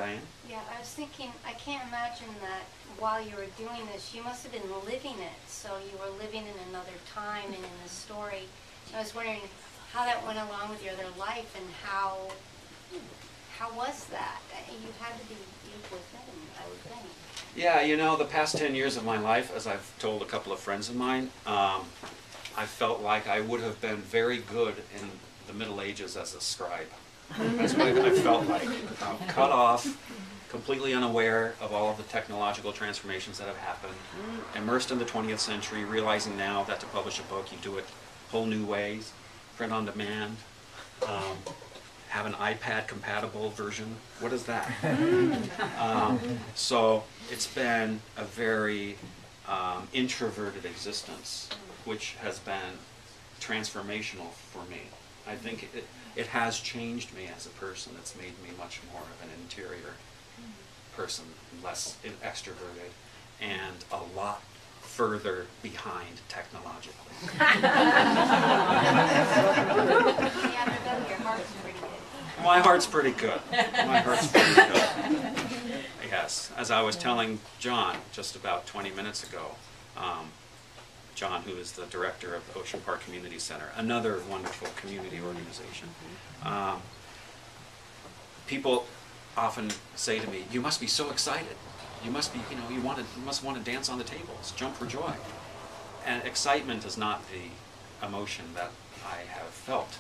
Diane? Yeah, I was thinking, I can't imagine that while you were doing this, you must have been living it. So you were living in another time and in the story. I was wondering how that went along with your other life and how was that? You had to be deep within, I would think. Yeah, you know, the past 10 years of my life, as I've told a couple of friends of mine, I felt like I would have been very good in the Middle Ages as a scribe. That's what I felt like. Cut off, completely unaware of all of the technological transformations that have happened, immersed in the 20th century, realizing now that to publish a book you do it whole new ways, print on demand, have an iPad compatible version. What is that? So it's been a very introverted existence, which has been transformational for me. I think it has changed me as a person. It's made me much more of an interior person, less extroverted, and a lot further behind technologically. Your heart's pretty good. My heart's pretty good. My heart's pretty good. Yes, as I was telling John just about 20 minutes ago, John, who is the director of the Ocean Park Community Center, another wonderful community organization. People often say to me, "You must be so excited. You must be, you know, you must want to dance on the tables, jump for joy." And excitement is not the emotion that I have felt,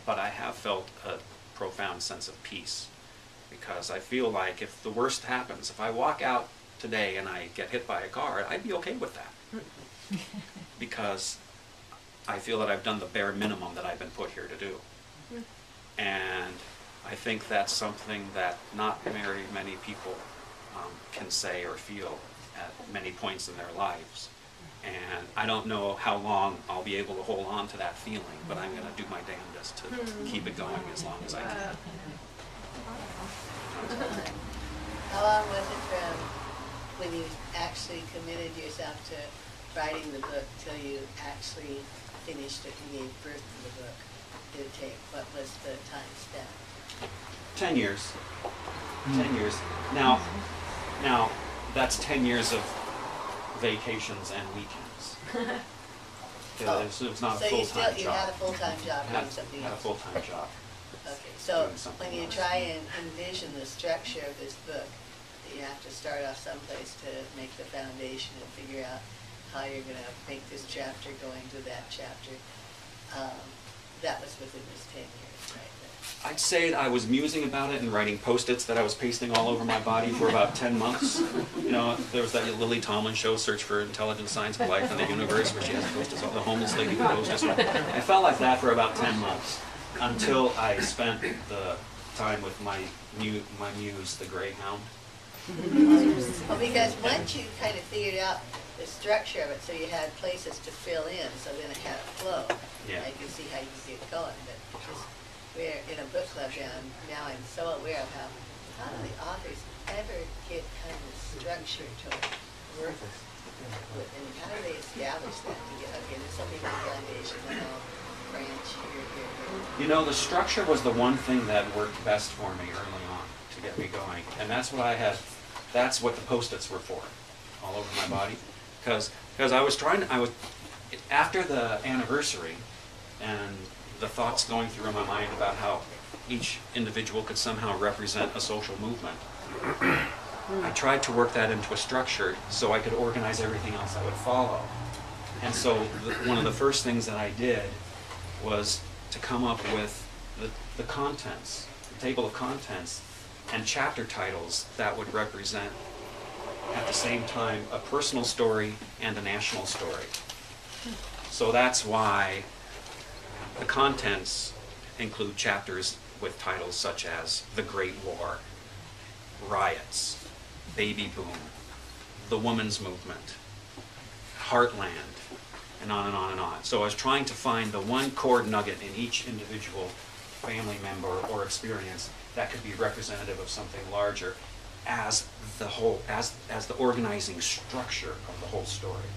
but I have felt a profound sense of peace, because I feel like if the worst happens, if I walk out today and I get hit by a car, I'd be okay with that. Because I feel that I've done the bare minimum that I've been put here to do. And I think that's something that not very many people can say or feel at many points in their lives. And I don't know how long I'll be able to hold on to that feeling, but I'm going to do my damnedest to keep it going as long as I can. How long was it from when you actually committed yourself to writing the book till you actually finished it and gave birth to the book? Did it take? What was the time spent? 10 years. 10 years. Now, that's 10 years of vacations and weekends. It was not a full-time job. You had a full-time job doing something had a else? full-time job. Okay, so when you try and envision the structure of this book, you have to start off someplace to make the foundation and figure out how you're going to make this chapter go into that chapter. That was within this 10 years, right? I'd say I was musing about it and writing Post-its that I was pasting all over my body for about 10 months. You know, there was that Lily Tomlin show, Search for Intelligent Science of Life and the Universe, where she has Post-its, all the homeless lady who Post-its. I felt like that for about 10 months, until I spent the time with my muse, the Greyhound. Well, because once you kind of figured out the structure of it, so you had places to fill in, so then it had a flow. Yeah. I can see how you get going, but just we're in a book club now I'm so aware of how do the authors ever get kind of structure to work with, and how do they establish that to get, okay, there's so many foundations and all branch here. You know, the structure was the one thing that worked best for me early on to get me going, and that's what I had. That's what the Post-its were for, all over my body, because I was after the anniversary and the thoughts going through in my mind about how each individual could somehow represent a social movement. I tried to work that into a structure so I could organize everything else that would follow. And so one of the first things that I did was to come up with the contents, the table of contents, and chapter titles that would represent at the same time a personal story and a national story. So that's why the contents include chapters with titles such as The Great War, Riots, Baby Boom, The Women's Movement, Heartland, and on and on and on. So I was trying to find the one core nugget in each individual family member or experience that could be representative of something larger as the whole, as the organizing structure of the whole story.